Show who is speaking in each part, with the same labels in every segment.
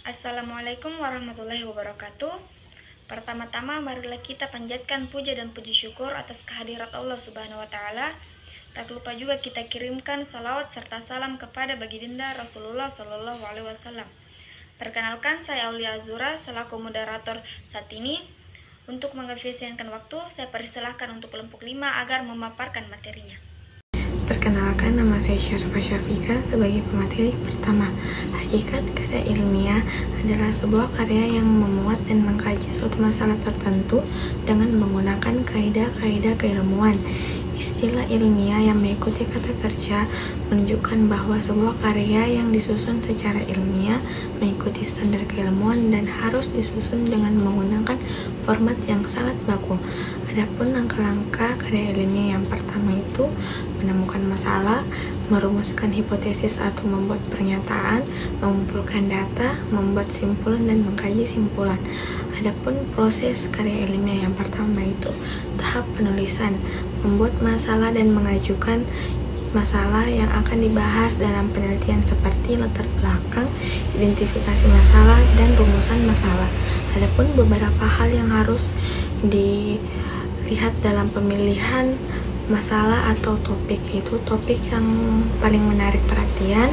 Speaker 1: Assalamualaikum warahmatullahi wabarakatuh. Pertama-tama marilah kita panjatkan puja dan puji syukur atas kehadirat Allah Subhanahu wa taala. Tak lupa juga kita kirimkan salawat serta salam kepada baginda Rasulullah Shallallahu alaihi wasallam. Perkenalkan, saya Aulia Azura selaku moderator saat ini. Untuk mengefisienkan waktu, saya persilahkan untuk kelompok 5 agar memaparkan materinya.
Speaker 2: Perkenalkan, nama saya Syarifah Syafika sebagai pemateri pertama. Hakikat karya ilmiah adalah sebuah karya yang memuat dan mengkaji suatu masalah tertentu dengan menggunakan kaidah-kaidah keilmuan. Istilah ilmiah yang mengikuti kata kerja menunjukkan bahwa sebuah karya yang disusun secara ilmiah mengikuti standar keilmuan dan harus disusun dengan menggunakan format yang sangat baku. Adapun langkah-langkah karya ilmiah yang pertama itu menemukan masalah, merumuskan hipotesis atau membuat pernyataan, mengumpulkan data, membuat simpulan dan mengkaji simpulan. Adapun proses karya ilmiah yang pertama itu tahap penulisan, membuat masalah dan mengajukan masalah yang akan dibahas dalam penelitian seperti latar belakang, identifikasi masalah, dan rumusan masalah. Adapun beberapa hal yang harus dilihat dalam pemilihan masalah atau topik, itu topik yang paling menarik perhatian,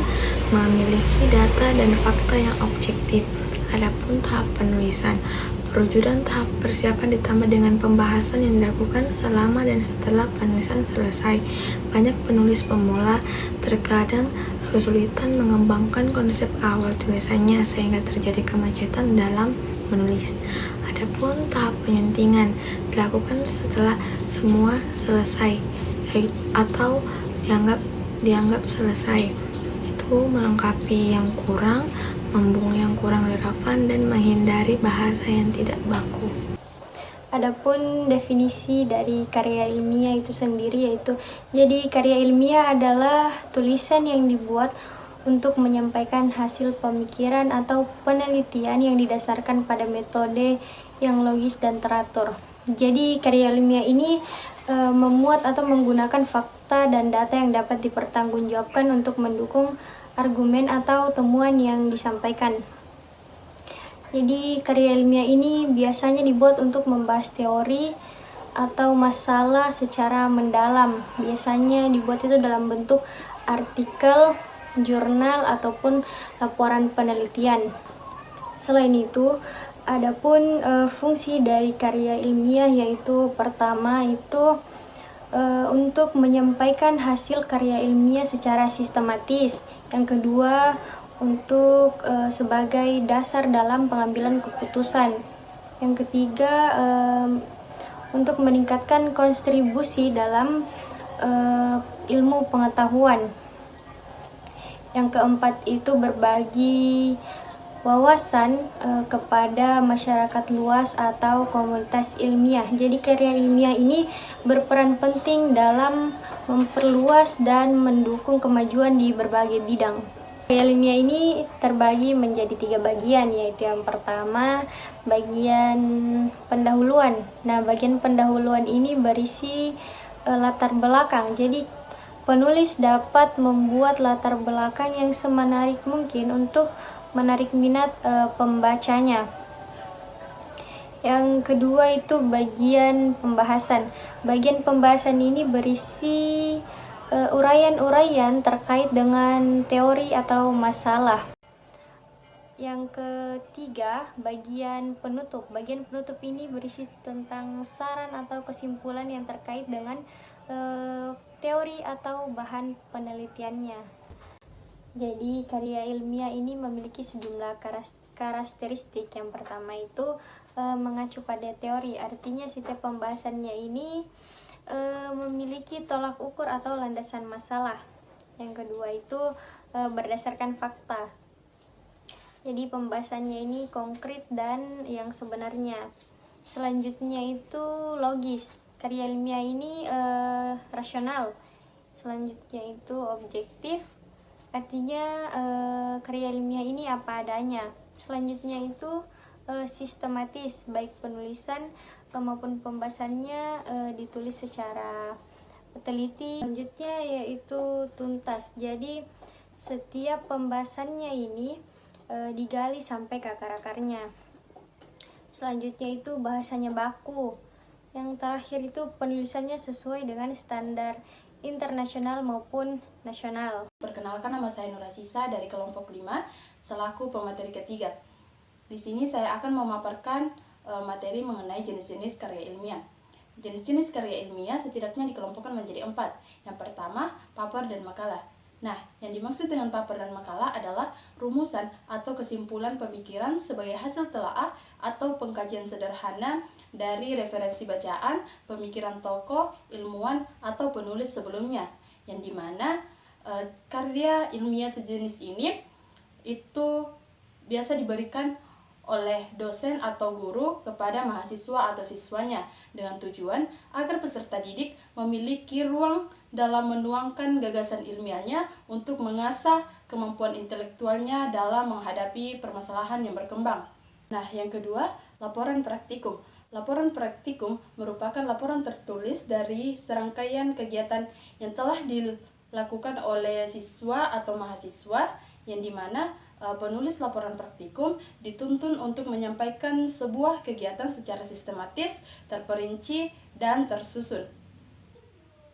Speaker 2: memiliki data dan fakta yang objektif. Adapun tahap penulisan, perwujudan tahap persiapan ditambah dengan pembahasan yang dilakukan selama dan setelah penulisan selesai. Banyak penulis pemula terkadang kesulitan mengembangkan konsep awal tulisannya sehingga terjadi kemacetan dalam menulis. Adapun tahap penyuntingan dilakukan setelah semua selesai atau dianggap selesai. Itu melengkapi yang kurang, membuang yang kurang relevan, dan menghindari bahasa yang tidak baku.
Speaker 3: Adapun definisi dari karya ilmiah itu sendiri yaitu, jadi karya ilmiah adalah tulisan yang dibuat untuk menyampaikan hasil pemikiran atau penelitian yang didasarkan pada metode yang logis dan teratur. Jadi karya ilmiah ini memuat atau menggunakan fakta dan data yang dapat dipertanggungjawabkan untuk mendukung argumen atau temuan yang disampaikan. Jadi karya ilmiah ini biasanya dibuat untuk membahas teori atau masalah secara mendalam. Biasanya dibuat itu dalam bentuk artikel, jurnal, ataupun laporan penelitian. Selain itu, adapun fungsi dari karya ilmiah yaitu pertama itu untuk menyampaikan hasil karya ilmiah secara sistematis. Yang kedua, untuk sebagai dasar dalam pengambilan keputusan. Yang ketiga, untuk meningkatkan kontribusi dalam ilmu pengetahuan. Yang keempat itu berbagi wawasan kepada masyarakat luas atau komunitas ilmiah. Jadi karya ilmiah ini berperan penting dalam memperluas dan mendukung kemajuan di berbagai bidang. Karya ilmiah ini terbagi menjadi 3 bagian, yaitu yang pertama bagian pendahuluan. Nah, bagian pendahuluan ini berisi latar belakang. Jadi penulis dapat membuat latar belakang yang semenarik mungkin untuk menarik minat pembacanya. Yang kedua itu bagian pembahasan. Bagian pembahasan ini berisi uraian-uraian terkait dengan teori atau masalah. Yang ketiga, bagian penutup. Bagian penutup ini berisi tentang saran atau kesimpulan yang terkait dengan teori atau bahan penelitiannya. Jadi karya ilmiah ini memiliki sejumlah karakteristik. Yang pertama itu mengacu pada teori, artinya setiap pembahasannya ini memiliki tolak ukur atau landasan masalah. Yang kedua itu berdasarkan fakta. Jadi pembahasannya ini konkret dan yang sebenarnya. Selanjutnya itu logis. Karya ilmiah ini rasional. Selanjutnya itu objektif. Artinya karya ilmiah ini apa adanya. Selanjutnya itu sistematis, baik penulisan maupun pembahasannya ditulis secara teliti. Selanjutnya yaitu tuntas. Jadi setiap pembahasannya ini digali sampai ke akar-akarnya. Selanjutnya itu bahasanya baku. Yang terakhir itu penulisannya sesuai dengan standar internasional maupun nasional.
Speaker 4: Perkenalkan, nama saya Nur Asisa dari kelompok 5 selaku pemateri ketiga. Di sini saya akan memaparkan materi mengenai jenis-jenis karya ilmiah. Jenis-jenis karya ilmiah setidaknya dikelompokkan menjadi 4. Yang pertama, paper dan makalah. Nah, yang dimaksud dengan paper dan makalah adalah rumusan atau kesimpulan pemikiran sebagai hasil telaah atau pengkajian sederhana dari referensi bacaan, pemikiran tokoh, ilmuwan, atau penulis sebelumnya, yang dimana karya ilmiah sejenis ini itu biasa diberikan oleh dosen atau guru kepada mahasiswa atau siswanya dengan tujuan agar peserta didik memiliki ruang dalam menuangkan gagasan ilmiahnya untuk mengasah kemampuan intelektualnya dalam menghadapi permasalahan yang berkembang. Nah, yang kedua, laporan praktikum. Laporan praktikum merupakan laporan tertulis dari serangkaian kegiatan yang telah dilakukan oleh siswa atau mahasiswa, yang dimana penulis laporan praktikum dituntun untuk menyampaikan sebuah kegiatan secara sistematis, terperinci, dan tersusun.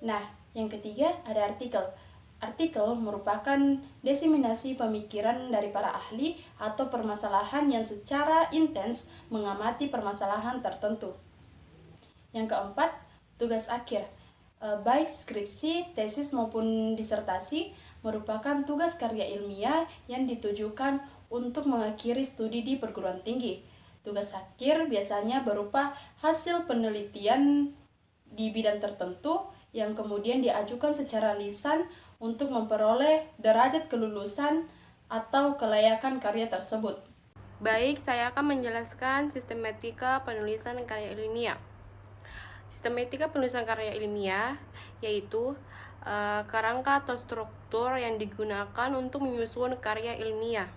Speaker 4: Nah, yang ketiga ada artikel. Artikel merupakan diseminasi pemikiran dari para ahli atau permasalahan yang secara intens mengamati permasalahan tertentu. Yang keempat, tugas akhir. Baik skripsi, tesis maupun disertasi merupakan tugas karya ilmiah yang ditujukan untuk mengakhiri studi di perguruan tinggi. Tugas akhir biasanya berupa hasil penelitian di bidang tertentu yang kemudian diajukan secara lisan untuk memperoleh derajat kelulusan atau kelayakan karya tersebut.
Speaker 5: Baik, saya akan menjelaskan sistematika penulisan karya ilmiah. Sistematika penulisan karya ilmiah yaitu kerangka atau struktur yang digunakan untuk menyusun karya ilmiah.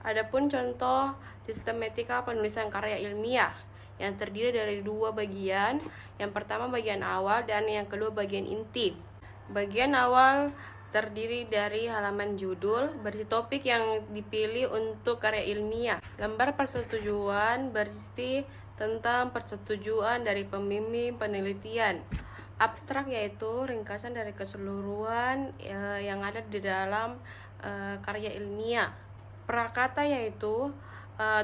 Speaker 5: Adapun contoh sistematika penulisan karya ilmiah yang terdiri dari 2 bagian. Yang pertama bagian awal dan yang kedua bagian inti. Bagian awal terdiri dari halaman judul, berisi topik yang dipilih untuk karya ilmiah, gambar persetujuan berisi tentang persetujuan dari pembimbing penelitian, abstrak yaitu ringkasan dari keseluruhan yang ada di dalam karya ilmiah, prakata yaitu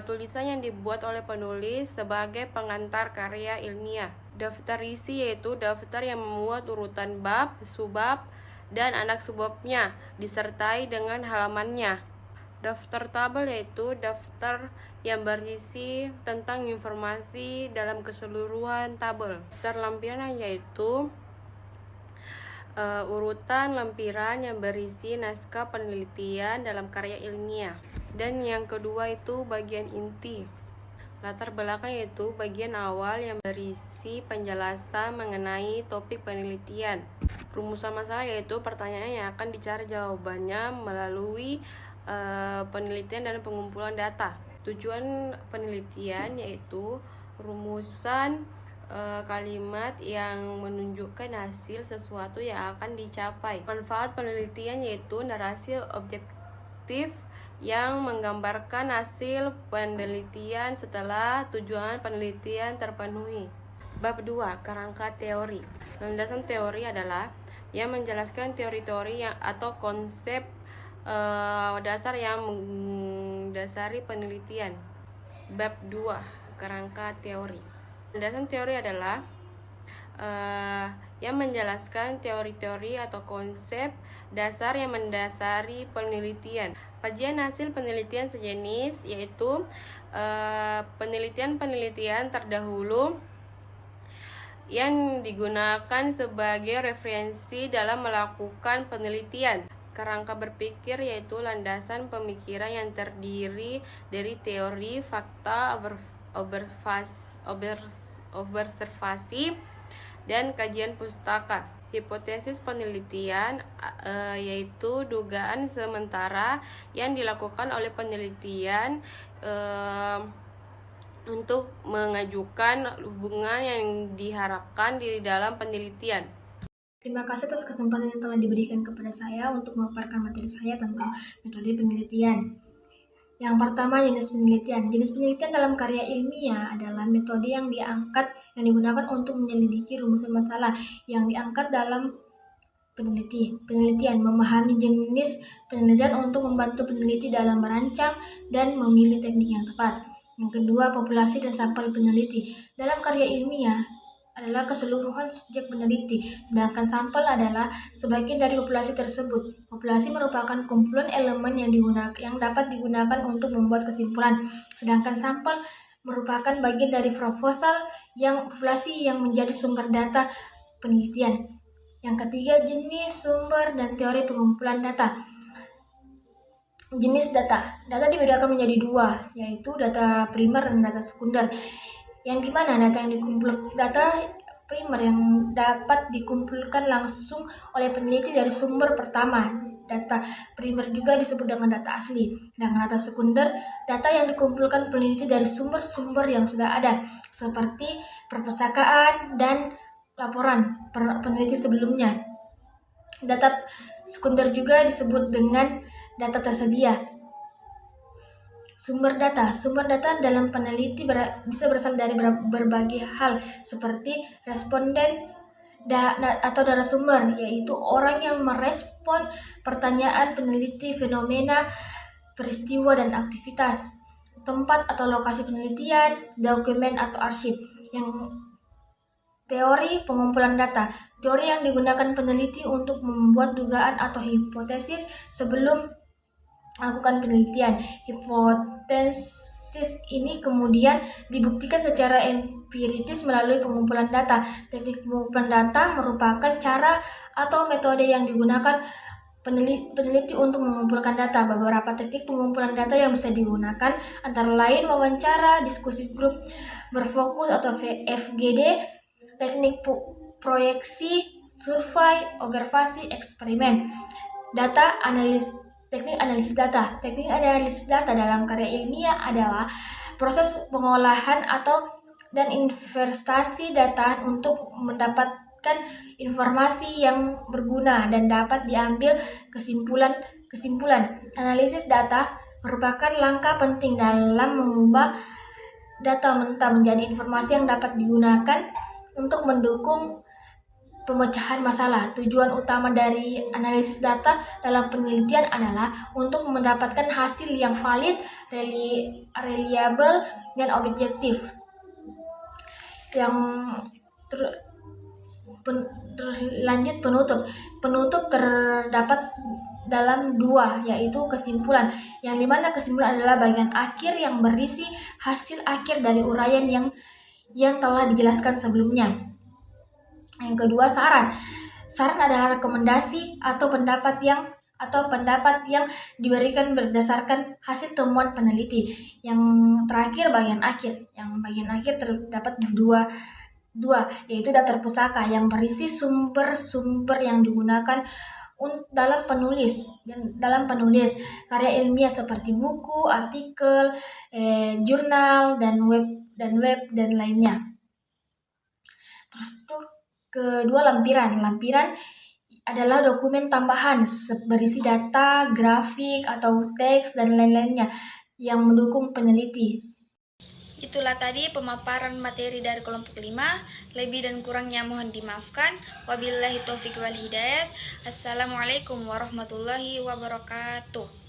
Speaker 5: tulisan yang dibuat oleh penulis sebagai pengantar karya ilmiah, daftar isi yaitu daftar yang memuat urutan bab, subbab, dan anak subbabnya disertai dengan halamannya. Daftar tabel yaitu daftar yang berisi tentang informasi dalam keseluruhan tabel. Daftar lampiran yaitu urutan lampiran yang berisi naskah penelitian dalam karya ilmiah. Dan yang kedua itu bagian inti. Latar belakang yaitu bagian awal yang berisi penjelasan mengenai topik penelitian. Rumusan masalah yaitu pertanyaan yang akan dicari jawabannya melalui penelitian dan pengumpulan data. Tujuan penelitian yaitu rumusan kalimat yang menunjukkan hasil sesuatu yang akan dicapai. Manfaat penelitian yaitu narasi objektif yang menggambarkan hasil penelitian setelah tujuan penelitian terpenuhi. Bab 2, kerangka teori. Landasan teori adalah yang menjelaskan teori-teori yang atau konsep dasar yang mendasari penelitian. Bab 2, kerangka teori. Landasan teori adalah yang menjelaskan teori-teori atau konsep dasar yang mendasari penelitian. Kajian hasil penelitian sejenis yaitu penelitian-penelitian terdahulu yang digunakan sebagai referensi dalam melakukan penelitian. Kerangka berpikir yaitu landasan pemikiran yang terdiri dari teori, fakta, observasi, dan kajian pustaka. Hipotesis penelitian yaitu dugaan sementara yang dilakukan oleh penelitian untuk mengajukan hubungan yang diharapkan di dalam penelitian.
Speaker 6: Terima kasih atas kesempatan yang telah diberikan kepada saya untuk memaparkan materi saya tentang metode penelitian. Yang pertama, jenis penelitian. Jenis penelitian dalam karya ilmiah adalah metode yang digunakan untuk menyelidiki rumusan masalah yang diangkat dalam penelitian. Memahami jenis penelitian untuk membantu peneliti dalam merancang dan memilih teknik yang tepat. Yang kedua, populasi dan sampel peneliti. Dalam karya ilmiah adalah keseluruhan subjek peneliti, sedangkan sampel adalah sebagian dari populasi tersebut. Populasi merupakan kumpulan elemen yang dapat digunakan untuk membuat kesimpulan, sedangkan sampel merupakan bagian dari proposal populasi yang menjadi sumber data penelitian. Yang ketiga, jenis, sumber, dan teori pengumpulan data. Jenis data. Data dibedakan menjadi dua, yaitu data primer dan data sekunder. Yang dimana data primer yang dapat dikumpulkan langsung oleh peneliti dari sumber pertama. Data primer juga disebut dengan data asli. Dan data sekunder, data yang dikumpulkan peneliti dari sumber-sumber yang sudah ada, seperti perpustakaan dan laporan peneliti sebelumnya. Data sekunder juga disebut dengan data tersedia. Sumber data dalam peneliti bisa berasal dari berbagai hal, seperti responden atau narasumber, yaitu orang yang merespon pertanyaan peneliti, fenomena, peristiwa, dan aktivitas. Tempat atau lokasi penelitian, dokumen atau arsip. Yang teori pengumpulan data. Teori yang digunakan peneliti untuk membuat dugaan atau hipotesis sebelum melakukan penelitian. Hipotesis ini kemudian dibuktikan secara empiritis melalui pengumpulan data. Teknik pengumpulan data merupakan cara atau metode yang digunakan peneliti untuk mengumpulkan data. Beberapa teknik pengumpulan data yang bisa digunakan antara lain wawancara, diskusi grup berfokus atau FGD, teknik proyeksi, survei, observasi, eksperimen. Teknik analisis data. Teknik analisis data dalam karya ilmiah adalah proses pengolahan dan investasi data untuk mendapatkan informasi yang berguna dan dapat diambil kesimpulan. Analisis data merupakan langkah penting dalam mengubah data mentah menjadi informasi yang dapat digunakan untuk mendukung pemecahan masalah. Tujuan utama dari analisis data dalam penelitian adalah untuk mendapatkan hasil yang valid, reliable, dan objektif. Yang lanjut, penutup terdapat dalam dua, yaitu kesimpulan, yang dimana kesimpulan adalah bagian akhir yang berisi hasil akhir dari uraian yang telah dijelaskan sebelumnya. Yang kedua, saran. Saran adalah rekomendasi atau pendapat yang diberikan berdasarkan hasil temuan peneliti. Yang terakhir, bagian akhir. Yang bagian akhir terdapat dua, yaitu daftar pusaka yang berisi sumber-sumber yang digunakan dalam penulis karya ilmiah seperti buku, artikel, jurnal, dan web dan lainnya. Terus kedua, lampiran. Lampiran adalah dokumen tambahan berisi data, grafik, atau teks, dan lain-lainnya yang mendukung peneliti.
Speaker 1: Itulah tadi pemaparan materi dari kelompok 5. Lebih dan kurangnya mohon dimaafkan. Wabillahi taufiq wal hidayah. Assalamualaikum warahmatullahi wabarakatuh.